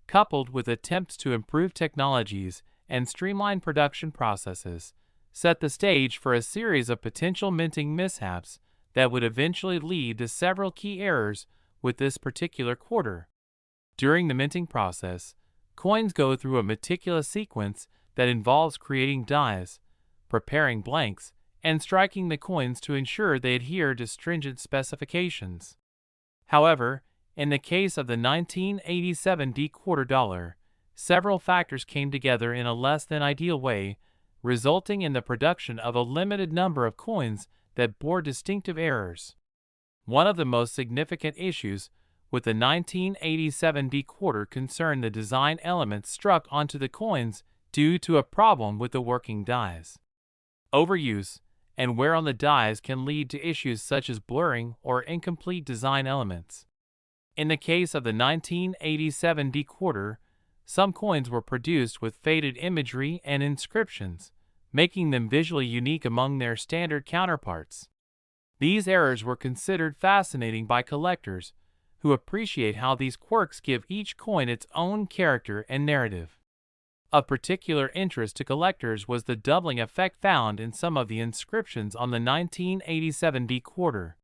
coupled with attempts to improve technologies and streamline production processes, set the stage for a series of potential minting mishaps that would eventually lead to several key errors with this particular quarter. During the minting process, coins go through a meticulous sequence that involves creating dies, preparing blanks, and striking the coins to ensure they adhere to stringent specifications. However, in the case of the 1987 quarter dollar, several factors came together in a less than ideal way, resulting in the production of a limited number of coins that bore distinctive errors. One of the most significant issues with the 1987 quarter concerned the design elements struck onto the coins due to a problem with the working dies. Overuse and wear on the dies can lead to issues such as blurring or incomplete design elements. In the case of the 1987 quarter, some coins were produced with faded imagery and inscriptions, making them visually unique among their standard counterparts. These errors were considered fascinating by collectors, who appreciate how these quirks give each coin its own character and narrative. Of particular interest to collectors was the doubling effect found in some of the inscriptions on the 1987 quarter.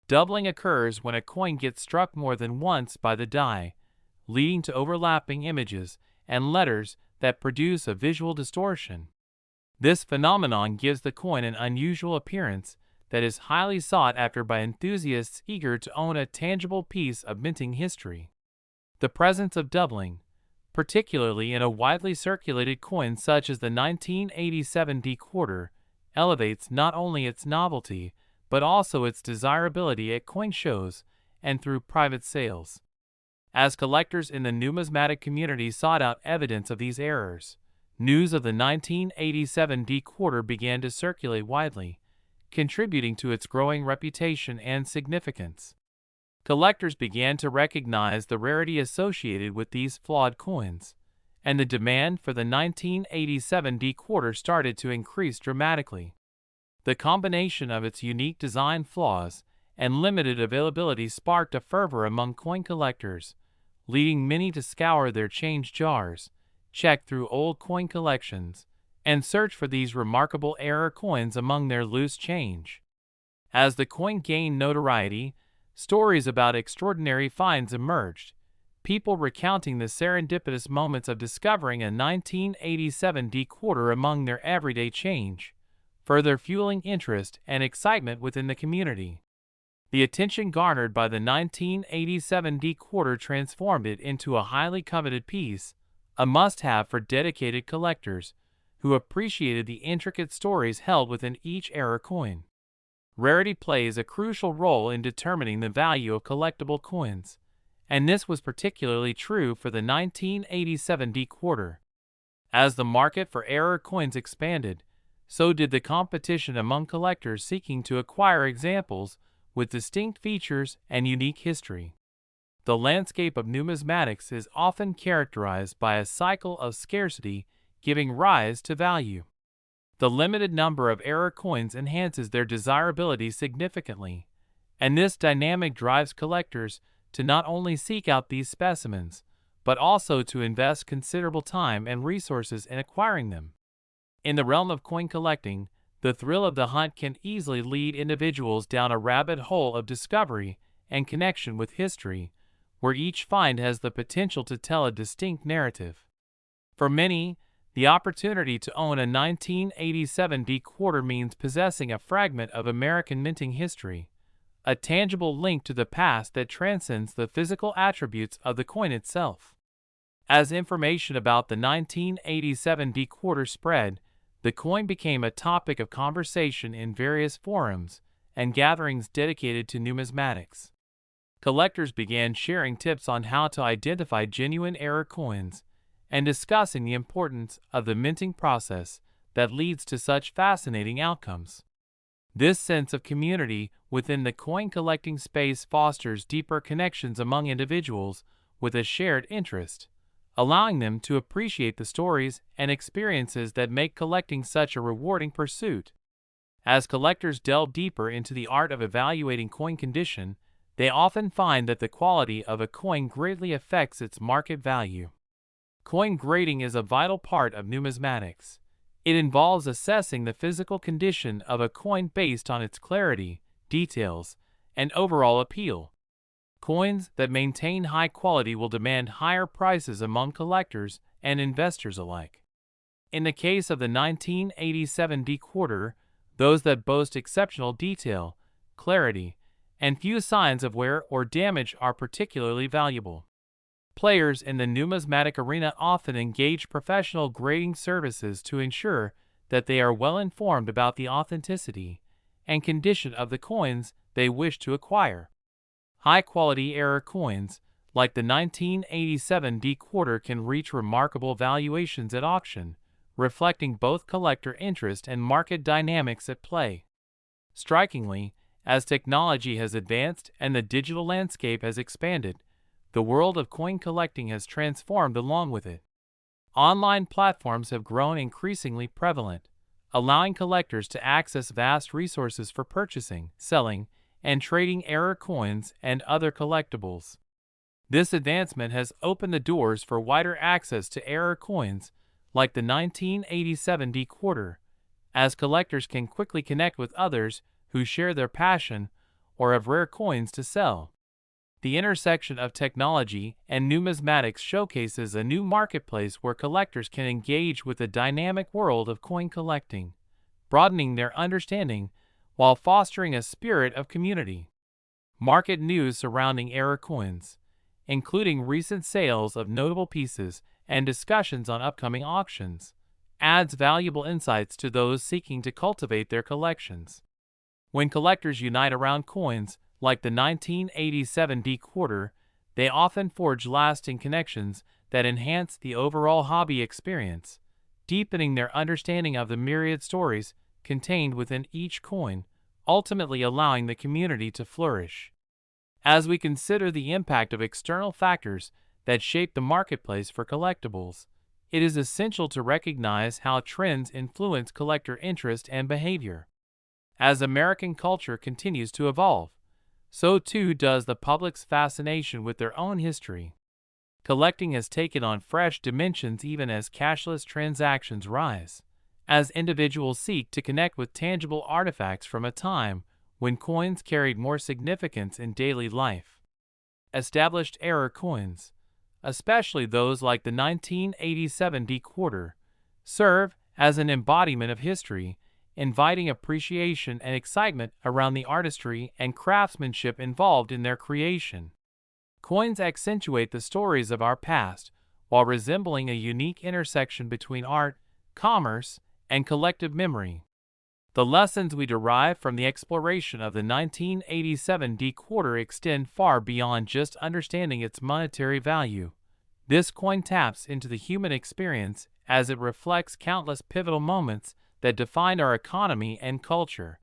Doubling occurs when a coin gets struck more than once by the die, leading to overlapping images and letters that produce a visual distortion. This phenomenon gives the coin an unusual appearance that is highly sought after by enthusiasts eager to own a tangible piece of minting history. The presence of doubling, particularly in a widely circulated coin such as the 1987 quarter, elevates not only its novelty but also its desirability at coin shows and through private sales. As collectors in the numismatic community sought out evidence of these errors, news of the 1987 quarter began to circulate widely, contributing to its growing reputation and significance. Collectors began to recognize the rarity associated with these flawed coins, and the demand for the 1987 quarter started to increase dramatically. The combination of its unique design flaws and limited availability sparked a fervor among coin collectors, leading many to scour their change jars, check through old coin collections, and search for these remarkable error coins among their loose change. As the coin gained notoriety, stories about extraordinary finds emerged, people recounting the serendipitous moments of discovering a 1987 quarter among their everyday change, further fueling interest and excitement within the community. The attention garnered by the 1987 quarter transformed it into a highly coveted piece, a must-have for dedicated collectors who appreciated the intricate stories held within each error coin. Rarity plays a crucial role in determining the value of collectible coins, and this was particularly true for the 1987 quarter. As the market for error coins expanded, so did the competition among collectors seeking to acquire examples with distinct features and unique history. The landscape of numismatics is often characterized by a cycle of scarcity giving rise to value. The limited number of error coins enhances their desirability significantly, and this dynamic drives collectors to not only seek out these specimens, but also to invest considerable time and resources in acquiring them. In the realm of coin collecting, the thrill of the hunt can easily lead individuals down a rabbit hole of discovery and connection with history, where each find has the potential to tell a distinct narrative. For many, the opportunity to own a 1987 quarter means possessing a fragment of American minting history, a tangible link to the past that transcends the physical attributes of the coin itself. As information about the 1987 quarter spread, the coin became a topic of conversation in various forums and gatherings dedicated to numismatics. Collectors began sharing tips on how to identify genuine error coins and discussing the importance of the minting process that leads to such fascinating outcomes. This sense of community within the coin collecting space fosters deeper connections among individuals with a shared interest, allowing them to appreciate the stories and experiences that make collecting such a rewarding pursuit. As collectors delve deeper into the art of evaluating coin condition, they often find that the quality of a coin greatly affects its market value. Coin grading is a vital part of numismatics. It involves assessing the physical condition of a coin based on its clarity, details, and overall appeal. Coins that maintain high quality will demand higher prices among collectors and investors alike. In the case of the 1987 D quarter, those that boast exceptional detail, clarity, and few signs of wear or damage are particularly valuable. Players in the numismatic arena often engage professional grading services to ensure that they are well informed about the authenticity and condition of the coins they wish to acquire. High-quality error coins, like the 1987 D quarter, can reach remarkable valuations at auction, reflecting both collector interest and market dynamics at play. Strikingly, as technology has advanced and the digital landscape has expanded, the world of coin collecting has transformed along with it. Online platforms have grown increasingly prevalent, allowing collectors to access vast resources for purchasing, selling, and trading error coins and other collectibles. This advancement has opened the doors for wider access to error coins like the 1987 D quarter, as collectors can quickly connect with others who share their passion or have rare coins to sell. The intersection of technology and numismatics showcases a new marketplace where collectors can engage with the dynamic world of coin collecting, broadening their understanding while fostering a spirit of community. Market news surrounding error coins, including recent sales of notable pieces and discussions on upcoming auctions, adds valuable insights to those seeking to cultivate their collections. When collectors unite around coins like the 1987 D quarter, they often forge lasting connections that enhance the overall hobby experience, deepening their understanding of the myriad stories contained within each coin, ultimately allowing the community to flourish. As we consider the impact of external factors that shape the marketplace for collectibles, it is essential to recognize how trends influence collector interest and behavior. As American culture continues to evolve, so too does the public's fascination with their own history. Collecting has taken on fresh dimensions even as cashless transactions rise, as individuals seek to connect with tangible artifacts from a time when coins carried more significance in daily life. Established error coins, especially those like the 1987 D quarter, serve as an embodiment of history, inviting appreciation and excitement around the artistry and craftsmanship involved in their creation. Coins accentuate the stories of our past while resembling a unique intersection between art, commerce, and collective memory. The lessons we derive from the exploration of the 1987 D quarter extend far beyond just understanding its monetary value. This coin taps into the human experience as it reflects countless pivotal moments that defined our economy and culture.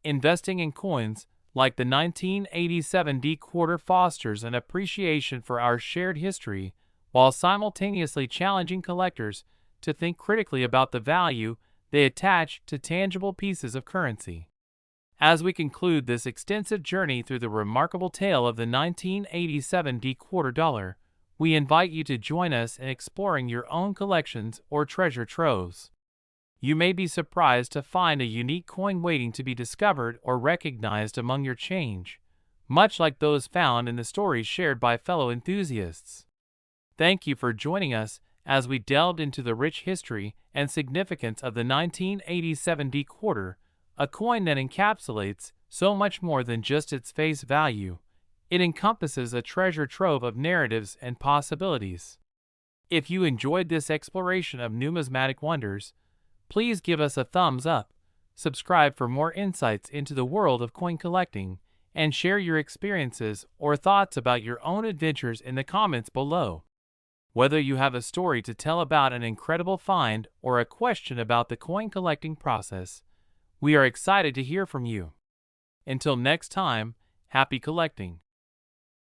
Investing in coins like the 1987 D quarter fosters an appreciation for our shared history while simultaneously challenging collectors to think critically about the value they attach to tangible pieces of currency. As we conclude this extensive journey through the remarkable tale of the 1987 D quarter dollar, we invite you to join us in exploring your own collections or treasure troves. You may be surprised to find a unique coin waiting to be discovered or recognized among your change, much like those found in the stories shared by fellow enthusiasts. Thank you for joining us as we delved into the rich history and significance of the 1987 D quarter, a coin that encapsulates so much more than just its face value. It encompasses a treasure trove of narratives and possibilities. If you enjoyed this exploration of numismatic wonders, please give us a thumbs up, subscribe for more insights into the world of coin collecting, and share your experiences or thoughts about your own adventures in the comments below. Whether you have a story to tell about an incredible find or a question about the coin collecting process, we are excited to hear from you. Until next time, happy collecting.